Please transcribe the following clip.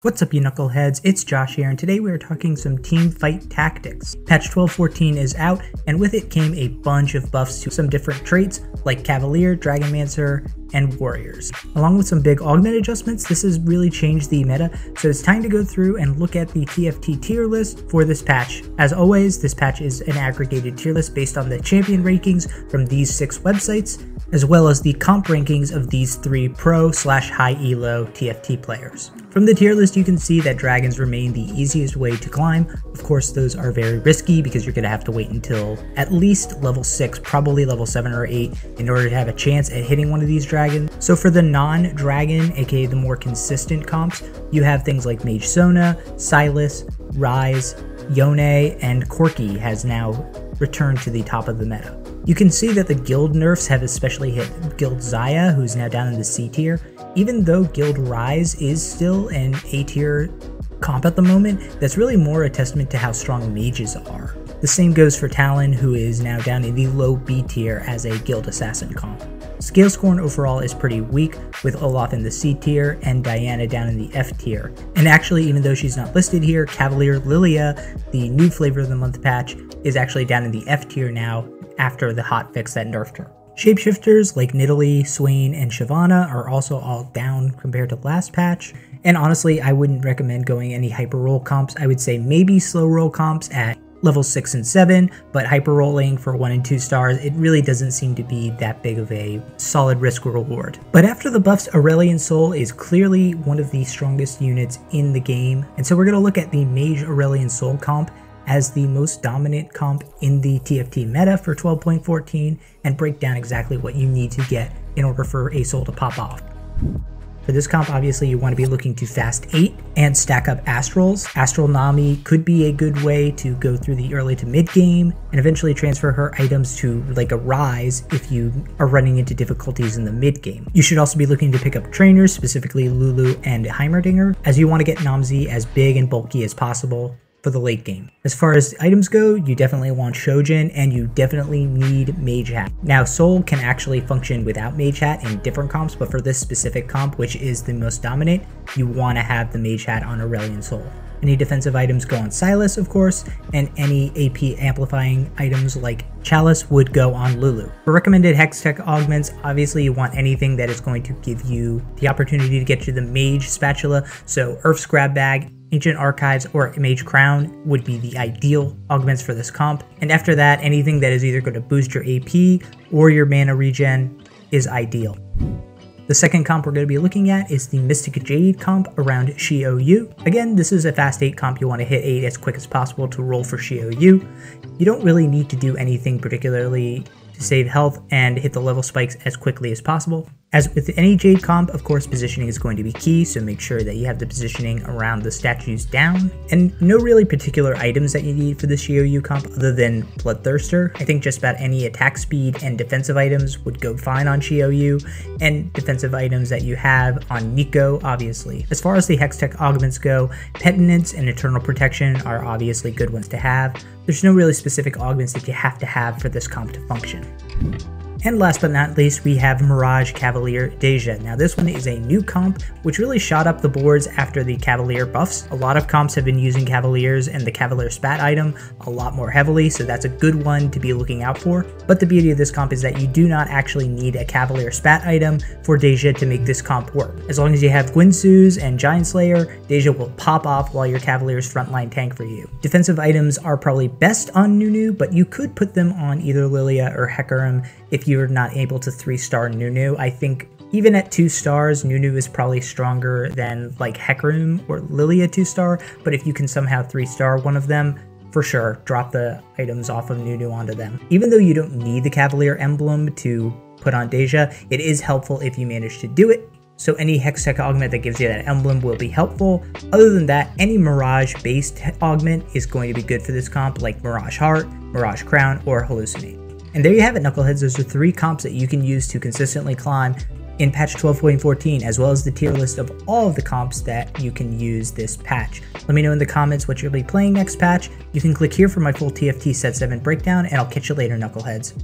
What's up, you knuckleheads? It's Josh here, and today we are talking some team fight tactics. Patch 12.14 is out, and with it came a bunch of buffs to some different traits like Cavalier, Dragonmancer, and Warriors. Along with some big augment adjustments, this has really changed the meta, so it's time to go through and look at the TFT tier list for this patch. As always, this patch is an aggregated tier list based on the champion rankings from these 6 websites, as well as the comp rankings of these 3 pro/high-elo TFT players. From the tier list, you can see that dragons remain the easiest way to climb. Of course, those are very risky because you're going to have to wait until at least level 6, probably level 7 or 8, in order to have a chance at hitting one of these dragons. So for the non-dragon, aka the more consistent comps, you have things like Mage Sona, Silas, Rise, Yone, and Corki has now returned to the top of the meta. You can see that the guild nerfs have especially hit Guild Zaya, who's now down in the C tier. Even though Guild Rise is still an A tier comp at the moment, that's really more a testament to how strong mages are. The same goes for Talon, who is now down in the low B tier as a Guild Assassin comp. Scale Scorn overall is pretty weak, with Olaf in the C tier and Diana down in the F tier. And actually, even though she's not listed here, Cavalier Lilia, the new flavor of the month patch, is actually down in the F tier now after the hotfix that nerfed her. Shapeshifters like Nidalee, Swain, and Shyvana are also all down compared to last patch. And honestly, I wouldn't recommend going any hyper roll comps. I would say maybe slow roll comps at level 6 and 7, but hyper rolling for 1 and 2 stars, it really doesn't seem to be that big of a solid risk reward. But after the buffs, Aurelion Sol is clearly one of the strongest units in the game. And so we're going to look at the Mage Aurelion Sol comp as the most dominant comp in the TFT meta for 12.14 and break down exactly what you need to get in order for a Sol to pop off. For this comp, obviously you want to be looking to fast 8 and stack up Astrals. Astral Nami could be a good way to go through the early to mid game and eventually transfer her items to like a Rise if you are running into difficulties in the mid game. You should also be looking to pick up trainers, specifically Lulu and Heimerdinger, as you want to get Namzi as big and bulky as possible for the late game. As far as items go, you definitely want Shojin and you definitely need Mage Hat. Now, Sol can actually function without Mage Hat in different comps, but for this specific comp, which is the most dominant, you want to have the Mage Hat on Aurelion Sol. Any defensive items go on Silas, of course, and any AP amplifying items like Chalice would go on Lulu. For recommended Hex Tech augments, obviously you want anything that is going to give you the opportunity to get you the Mage Spatula, so Earth's Grab Bag, Ancient Archives, or Mage Crown would be the ideal augments for this comp. And after that, anything that is either going to boost your AP or your mana regen is ideal. The second comp we're going to be looking at is the Mystic Jade comp around Xiaoyu. Again, this is a fast 8 comp. You want to hit 8 as quick as possible to roll for Xiaoyu. You don't really need to do anything particularly to save health and hit the level spikes as quickly as possible. As with any Jade comp, of course, positioning is going to be key, so make sure that you have the positioning around the statues down. And no really particular items that you need for the Xiaoyu comp other than Bloodthirster. I think just about any attack speed and defensive items would go fine on Xiaoyu, and defensive items that you have on Nico, obviously. As far as the Hextech augments go, Penitence and Eternal Protection are obviously good ones to have. There's no really specific augments that you have to have for this comp to function. And last but not least, we have Mirage Cavalier Deja. Now this one is a new comp, which really shot up the boards after the Cavalier buffs. A lot of comps have been using Cavaliers and the Cavalier Spat item a lot more heavily, so that's a good one to be looking out for. But the beauty of this comp is that you do not actually need a Cavalier Spat item for Deja to make this comp work. As long as you have Gwynsu's and Giant Slayer, Deja will pop off while your Cavalier's frontline tank for you. Defensive items are probably best on Nunu, but you could put them on either Lilia or Hecarim if you're not able to 3-star Nunu. I think even at 2 stars, Nunu is probably stronger than like Hecarim or Lilia 2-star, but if you can somehow 3-star one of them, for sure, drop the items off of Nunu onto them. Even though you don't need the Cavalier emblem to put on Deja, it is helpful if you manage to do it. So any Hextech augment that gives you that emblem will be helpful. Other than that, any Mirage-based augment is going to be good for this comp, like Mirage Heart, Mirage Crown, or Hallucinate. And there you have it, knuckleheads. Those are 3 comps that you can use to consistently climb in patch 12.14, as well as the tier list of all of the comps that you can use this patch. Let me know in the comments what you'll be playing next patch. You can click here for my full TFT Set 7 breakdown, and I'll catch you later, knuckleheads.